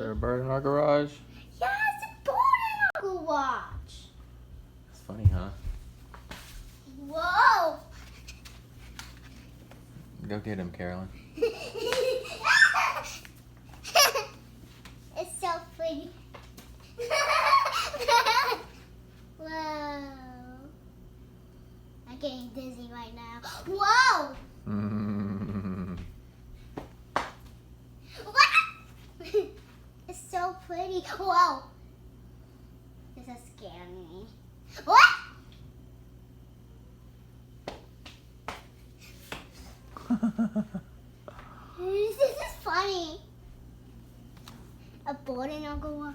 there a bird in our garage? Yeah, it's a bird in our garage. It's funny, huh? Whoa! Go get him, Carolyn. It's so pretty. Whoa. I'm getting dizzy right now. Whoa! What? It's so pretty. Whoa. This is scaring me. What? This is funny. A bird in our garage.